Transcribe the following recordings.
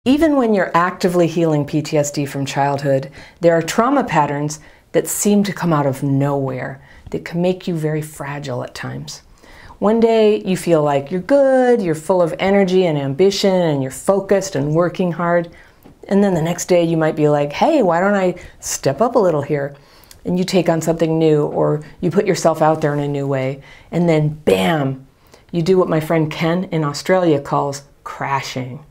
Even when you're actively healing PTSD from childhood, there are trauma patterns that seem to come out of nowhere that can make you very fragile at times. One day you feel like you're good, you're full of energy and ambition, and you're focused and working hard. And then the next day you might be like, hey, why don't I step up a little here? And you take on something new, or you put yourself out there in a new way. And then bam, you do what my friend Ken in Australia calls crashing.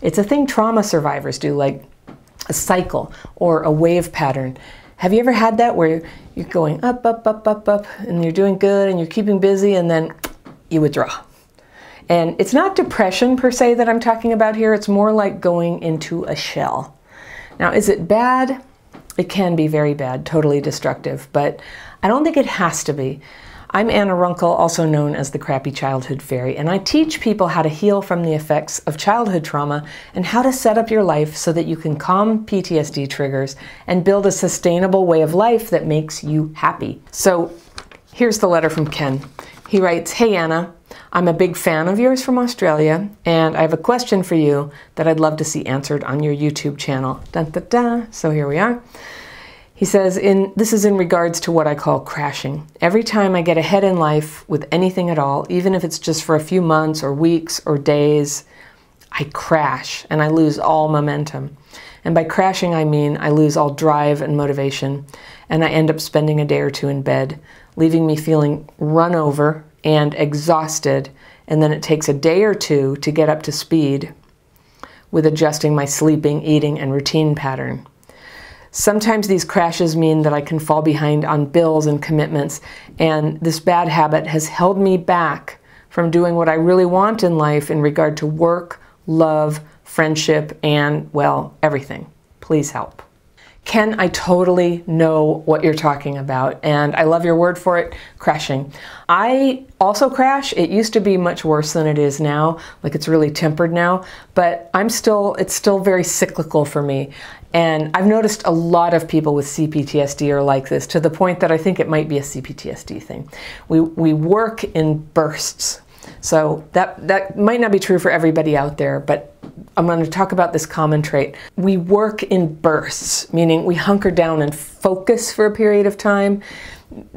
It's a thing trauma survivors do, like a cycle or a wave pattern. Have you ever had that where you're going up, up, up, up, up, and you're doing good and you're keeping busy, and then you withdraw? And it's not depression per se that I'm talking about here. It's more like going into a shell. Now, is it bad? It can be very bad, totally destructive, but I don't think it has to be. I'm Anna Runkle, also known as the Crappy Childhood Fairy, and I teach people how to heal from the effects of childhood trauma and how to set up your life so that you can calm PTSD triggers and build a sustainable way of life that makes you happy. So here's the letter from Ken. He writes, "Hey Anna, I'm a big fan of yours from Australia, and I have a question for you that I'd love to see answered on your YouTube channel." Dun, dun, dun. So here we are. He says, this is in regards to what I call crashing. Every time I get ahead in life with anything at all, even if it's just for a few months or weeks or days, I crash and I lose all momentum. And by crashing, I mean I lose all drive and motivation, and I end up spending a day or two in bed, leaving me feeling run over and exhausted, and then it takes a day or two to get up to speed with adjusting my sleeping, eating, and routine pattern. Sometimes these crashes mean that I can fall behind on bills and commitments, and this bad habit has held me back from doing what I really want in life in regard to work, love, friendship, and, well, everything. Please help. Ken, I totally know what you're talking about, and I love your word for it, crashing. I also crash. It used to be much worse than it is now, like it's really tempered now, but it's still very cyclical for me. And I've noticed a lot of people with CPTSD are like this, to the point that I think it might be a CPTSD thing. We work in bursts. So that might not be true for everybody out there, but I'm going to talk about this common trait. We work in bursts, meaning we hunker down and focus for a period of time,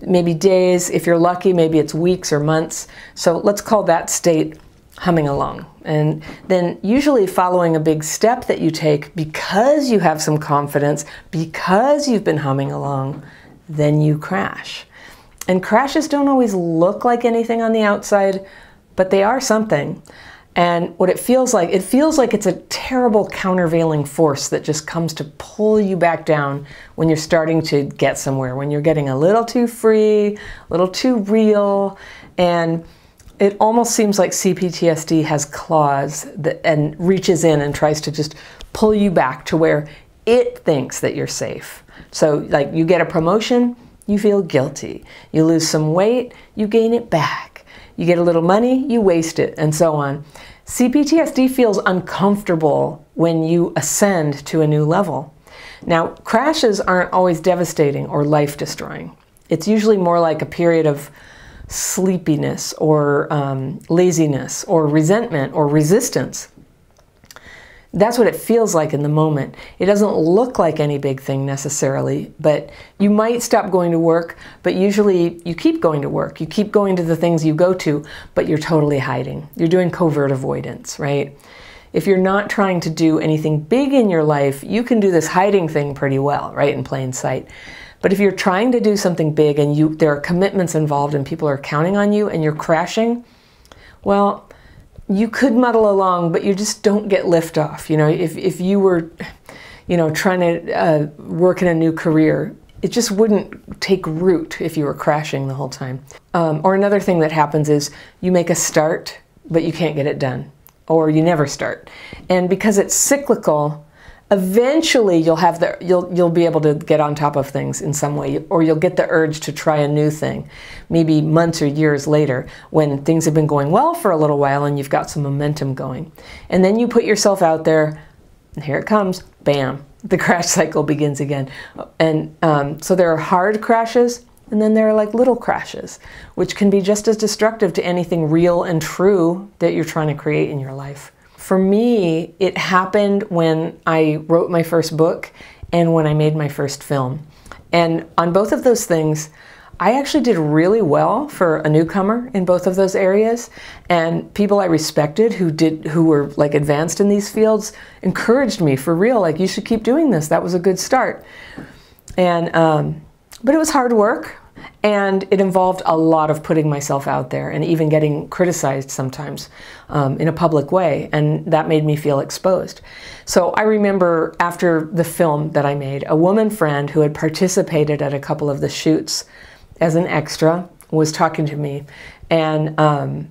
maybe days. If you're lucky, maybe it's weeks or months. So let's call that state humming along. And then usually following a big step that you take because you have some confidence, because you've been humming along, then you crash. And crashes don't always look like anything on the outside, but they are something. And what it feels like it's a terrible countervailing force that just comes to pull you back down when you're starting to get somewhere, when you're getting a little too free, a little too real, and it almost seems like CPTSD has claws and reaches in and tries to just pull you back to where it thinks that you're safe. So like you get a promotion, you feel guilty. You lose some weight, you gain it back. You get a little money, you waste it, and so on. CPTSD feels uncomfortable when you ascend to a new level. Now, crashes aren't always devastating or life-destroying. It's usually more like a period of sleepiness or laziness or resentment or resistance. That's what it feels like in the moment. It doesn't look like any big thing necessarily, but you might stop going to work, but usually you keep going to work. You keep going to the things you go to, but you're totally hiding. You're doing covert avoidance, right? If you're not trying to do anything big in your life, you can do this hiding thing pretty well, right, in plain sight. But if you're trying to do something big and there are commitments involved and people are counting on you and you're crashing, well, you could muddle along, but you just don't get liftoff. You know, if you were, you know, trying to work in a new career, it just wouldn't take root if you were crashing the whole time. Or another thing that happens is you make a start, but you can't get it done, or you never start. And because it's cyclical, eventually you'll be able to get on top of things in some way, or you'll get the urge to try a new thing, maybe months or years later when things have been going well for a little while and you've got some momentum going. And then you put yourself out there, and here it comes, bam, the crash cycle begins again. And so there are hard crashes, and then there are like little crashes, which can be just as destructive to anything real and true that you're trying to create in your life. For me, it happened when I wrote my first book and when I made my first film. And on both of those things, I actually did really well for a newcomer in both of those areas. And people I respected who were like advanced in these fields encouraged me for real, like, you should keep doing this. That was a good start. And, but it was hard work. And it involved a lot of putting myself out there and even getting criticized sometimes in a public way. And that made me feel exposed. So I remember after the film that I made, a woman friend who had participated at a couple of the shoots as an extra was talking to me. And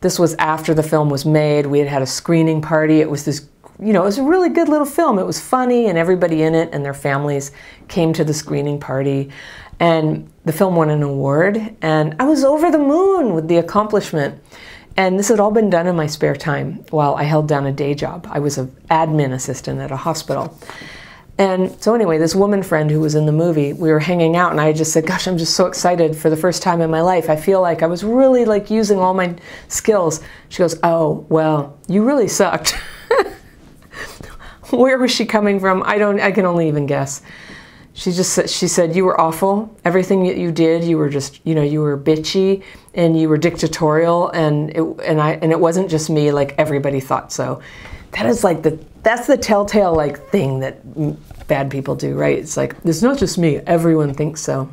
this was after the film was made. We had had a screening party. It was this, you know, it was a really good little film. It was funny, and everybody in it and their families came to the screening party. And the film won an award, and I was over the moon with the accomplishment. And this had all been done in my spare time while I held down a day job. I was an admin assistant at a hospital. And so anyway, this woman friend who was in the movie, we were hanging out, and I just said, gosh, I'm just so excited for the first time in my life. I feel like I was really like using all my skills. She goes, oh, well, you really sucked. Where was she coming from? I can only even guess. She said, you were awful. Everything that you did, you were just, you know, you were bitchy and you were dictatorial, and it wasn't just me, like everybody thought so. That is like that's the telltale like thing that bad people do, right? It's like, it's not just me, everyone thinks so.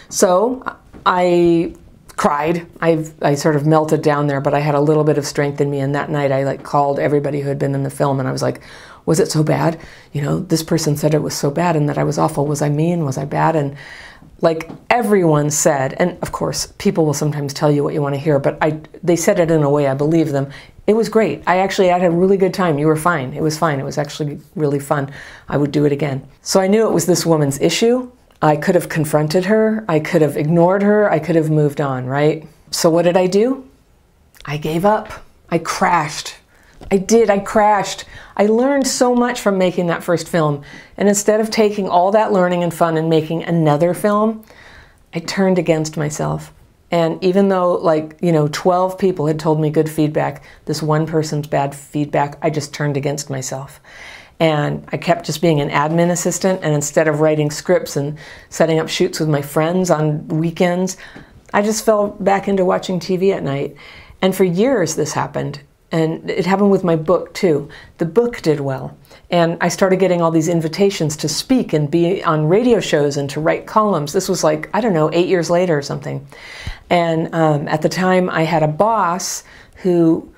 So I cried. I sort of melted down there, but I had a little bit of strength in me, and that night I like called everybody who had been in the film, and I was like, was it so bad? You know, this person said it was so bad and that I was awful. Was I mean? Was I bad? And like everyone said, and of course people will sometimes tell you what you want to hear, but they said it in a way I believe them. It was great. I had a really good time. You were fine. It was fine. It was actually really fun. I would do it again. So I knew it was this woman's issue. I could have confronted her. I could have ignored her. I could have moved on, right? So what did I do? I gave up. I crashed. I crashed. I learned so much from making that first film. And instead of taking all that learning and fun and making another film, I turned against myself. And even though, like, you know, 12 people had told me good feedback, this one person's bad feedback, I just turned against myself. And I kept just being an admin assistant, and instead of writing scripts and setting up shoots with my friends on weekends, I just fell back into watching TV at night. And for years this happened. And it happened with my book too. The book did well. And I started getting all these invitations to speak and be on radio shows and to write columns. This was like, I don't know, 8 years later or something. And at the time I had a boss who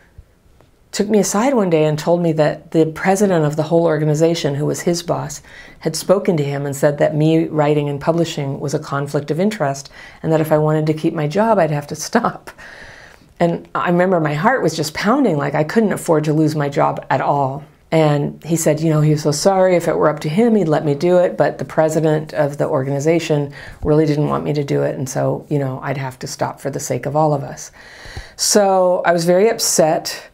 took me aside one day and told me that the president of the whole organization, who was his boss, had spoken to him and said that me writing and publishing was a conflict of interest, and that if I wanted to keep my job, I'd have to stop. And I remember my heart was just pounding, like I couldn't afford to lose my job at all. And he said, you know, he was so sorry. If it were up to him, he'd let me do it. But the president of the organization really didn't want me to do it. And so, you know, I'd have to stop for the sake of all of us. So I was very upset.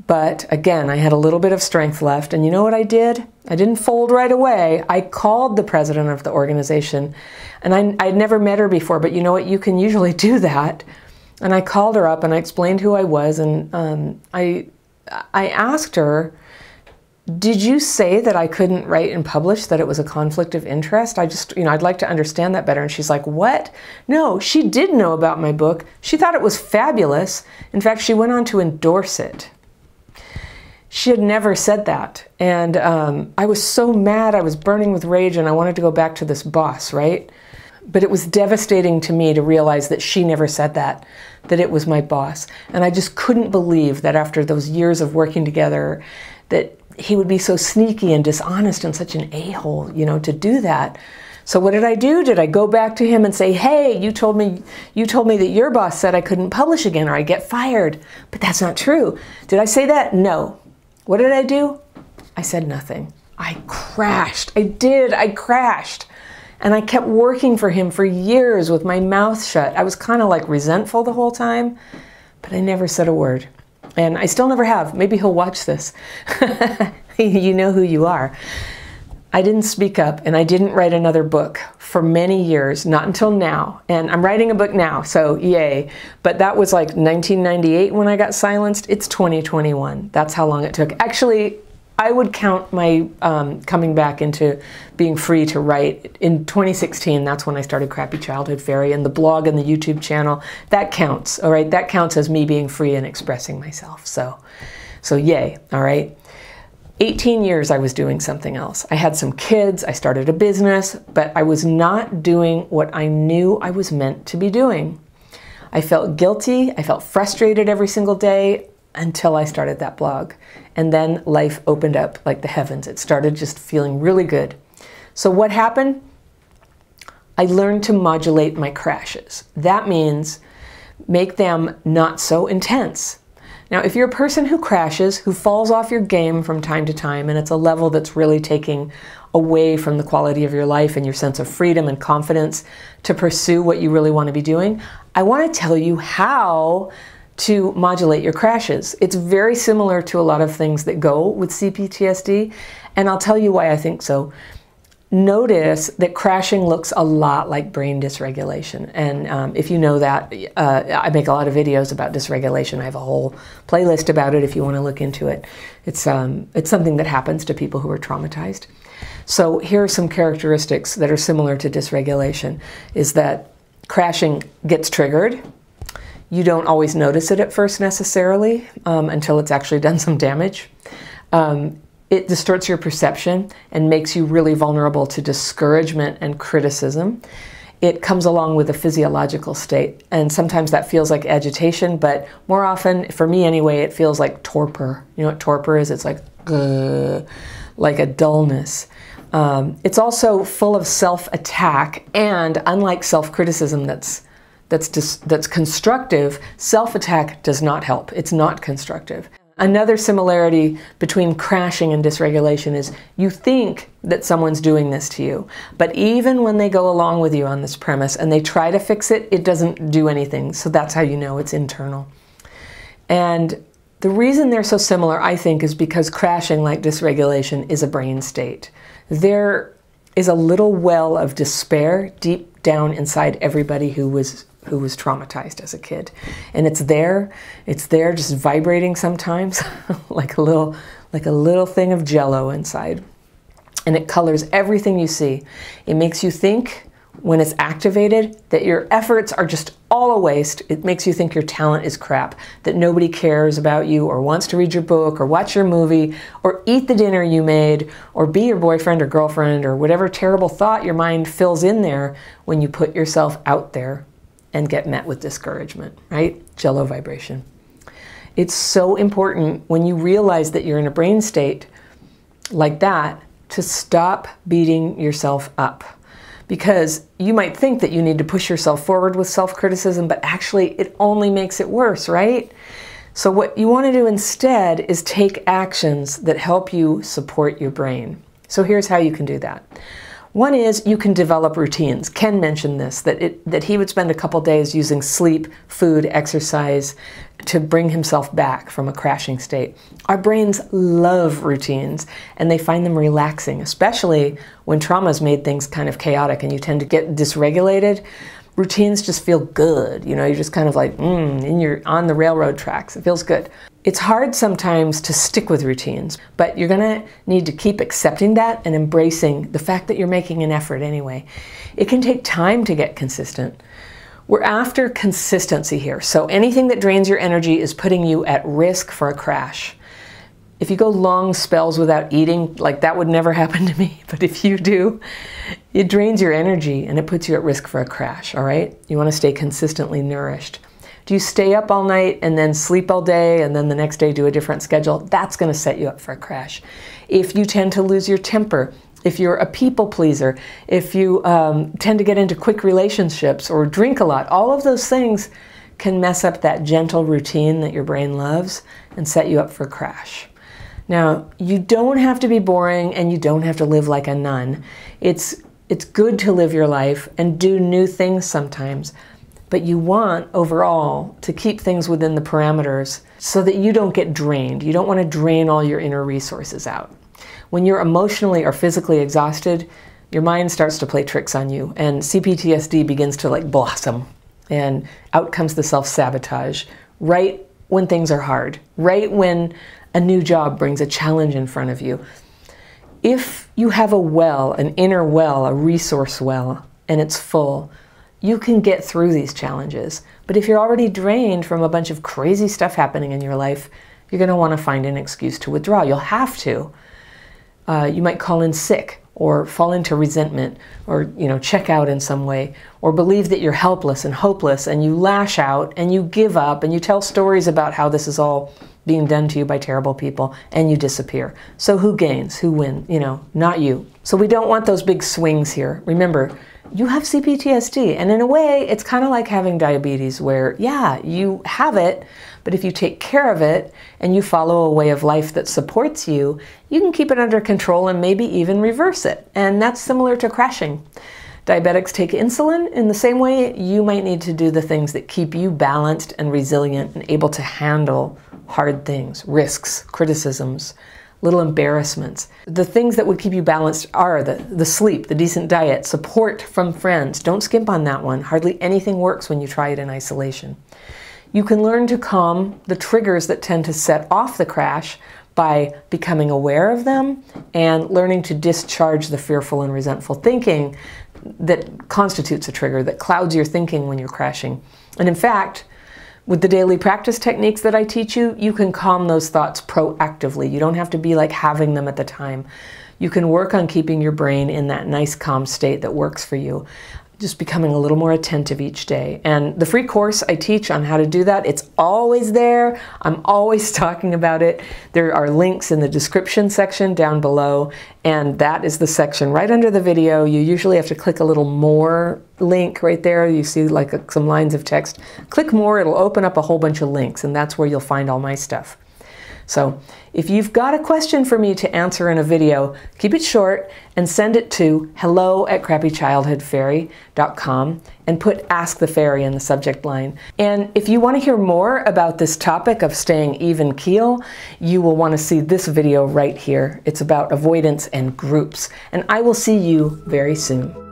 But again, I had a little bit of strength left. And you know what I did? I didn't fold right away. I called the president of the organization. And I'd never met her before. But you know what? You can usually do that. And I called her up and I explained who I was, and I asked her, did you say that I couldn't write and publish, that it was a conflict of interest? I'd like to understand that better. And she's like, what? No, she did know about my book. She thought it was fabulous. In fact, she went on to endorse it. She had never said that. And I was so mad, I was burning with rage, and I wanted to go back to this boss, right? But it was devastating to me to realize that she never said that it was my boss. And I just couldn't believe that after those years of working together, that he would be so sneaky and dishonest and such an a-hole, you know, to do that. So what did I do? Did I go back to him and say, hey, you told me that your boss said I couldn't publish again or I'd get fired? But that's not true. Did I say that? No. What did I do? I said nothing. I crashed. I crashed. And I kept working for him for years with my mouth shut. I was kind of like resentful the whole time, but I never said a word. And I still never have. Maybe he'll watch this. You know who you are. I didn't speak up, and I didn't write another book for many years, not until now. And I'm writing a book now, so yay. But that was like 1998 when I got silenced. It's 2021. That's how long it took. Actually, I would count my coming back into being free to write in 2016. That's when I started Crappy Childhood Fairy, and the blog and the YouTube channel. That counts, all right? That counts as me being free and expressing myself. So yay, all right? 18 years I was doing something else. I had some kids, I started a business, but I was not doing what I knew I was meant to be doing. I felt guilty, I felt frustrated every single day until I started that blog. And then life opened up like the heavens. It started just feeling really good. So what happened? I learned to modulate my crashes. That means make them not so intense. Now, if you're a person who crashes, who falls off your game from time to time, and it's a level that's really taking away from the quality of your life and your sense of freedom and confidence to pursue what you really want to be doing, I want to tell you how to modulate your crashes. It's very similar to a lot of things that go with CPTSD, and I'll tell you why I think so. Notice that crashing looks a lot like brain dysregulation, and if you know that, I make a lot of videos about dysregulation. I have a whole playlist about it if you want to look into it. It's something that happens to people who are traumatized. So here are some characteristics that are similar to dysregulation, is that crashing gets triggered. You don't always notice it at first necessarily until it's actually done some damage. It distorts your perception and makes you really vulnerable to discouragement and criticism. It comes along with a physiological state, and sometimes that feels like agitation, but more often, for me anyway, it feels like torpor. You know what torpor is? It's like a dullness. It's also full of self-attack, and unlike self-criticism that's constructive, self-attack does not help. It's not constructive. Another similarity between crashing and dysregulation is you think that someone's doing this to you, but even when they go along with you on this premise and they try to fix it, it doesn't do anything. So that's how you know it's internal. And the reason they're so similar, I think, is because crashing, like dysregulation, is a brain state. There is a little well of despair deep down inside everybody who was traumatized as a kid, and it's there just vibrating sometimes like a little thing of jello inside, and it colors everything you see. It makes you think, when it's activated, that your efforts are just all a waste. It makes you think your talent is crap, that nobody cares about you or wants to read your book or watch your movie or eat the dinner you made or be your boyfriend or girlfriend, or whatever terrible thought your mind fills in there when you put yourself out there and get met with discouragement, right? Jello vibration. It's so important when you realize that you're in a brain state like that to stop beating yourself up. Because you might think that you need to push yourself forward with self-criticism, but actually it only makes it worse, right? So what you want to do instead is take actions that help you support your brain. So here's how you can do that. One is you can develop routines. Ken mentioned this, that he would spend a couple days using sleep, food, exercise to bring himself back from a crashing state. Our brains love routines, and they find them relaxing, especially when trauma's made things kind of chaotic and you tend to get dysregulated. Routines just feel good. You know, you're just kind of like, on the railroad tracks. It feels good. It's hard sometimes to stick with routines, but you're gonna need to keep accepting that and embracing the fact that you're making an effort anyway. It can take time to get consistent. We're after consistency here, so anything that drains your energy is putting you at risk for a crash. If you go long spells without eating, like that would never happen to me, but if you do, it drains your energy and it puts you at risk for a crash, all right? You wanna stay consistently nourished. Do you stay up all night and then sleep all day and then the next day do a different schedule? That's going to set you up for a crash. If you tend to lose your temper, if you're a people pleaser, if you tend to get into quick relationships or drink a lot, all of those things can mess up that gentle routine that your brain loves and set you up for a crash. Now, you don't have to be boring and you don't have to live like a nun. It's good to live your life and do new things sometimes. But you want, overall, to keep things within the parameters so that you don't get drained. You don't want to drain all your inner resources out. When you're emotionally or physically exhausted, your mind starts to play tricks on you, and CPTSD begins to like blossom, and out comes the self-sabotage right when things are hard, right when a new job brings a challenge in front of you. If you have a well, an inner well, a resource well, and it's full, you can get through these challenges. But if you're already drained from a bunch of crazy stuff happening in your life, you're going to want to find an excuse to withdraw. You'll have to. You might call in sick, or fall into resentment, or check out in some way, or believe that you're helpless and hopeless, and you lash out and you give up and you tell stories about how this is all being done to you by terrible people, and you disappear. So who gains? Who wins? Not you. So we don't want those big swings here. Remember, you have CPTSD, and in a way, it's kind of like having diabetes where, yeah, you have it, but if you take care of it and you follow a way of life that supports you, you can keep it under control and maybe even reverse it. And that's similar to crashing. Diabetics take insulin in the same way. You might need to do the things that keep you balanced and resilient and able to handle hard things, risks, criticisms, little embarrassments. The things that would keep you balanced are the sleep, the decent diet, support from friends. Don't skimp on that one. Hardly anything works when you try it in isolation. You can learn to calm the triggers that tend to set off the crash by becoming aware of them and learning to discharge the fearful and resentful thinking that constitutes a trigger, that clouds your thinking when you're crashing. And in fact, with the daily practice techniques that I teach you, you can calm those thoughts proactively. You don't have to be like having them at the time. You can work on keeping your brain in that nice calm state that works for you, just becoming a little more attentive each day. And the free course I teach on how to do that, it's always there. I'm always talking about it. There are links in the description section down below, and that is the section right under the video. You usually have to click a little more link right there. You see like some lines of text. Click more, it'll open up a whole bunch of links, and that's where you'll find all my stuff. So if you've got a question for me to answer in a video, keep it short and send it to hello@crappychildhoodfairy.com and put Ask the Fairy in the subject line. And if you want to hear more about this topic of staying even keel, you will want to see this video right here. It's about avoidance and groups. And I will see you very soon.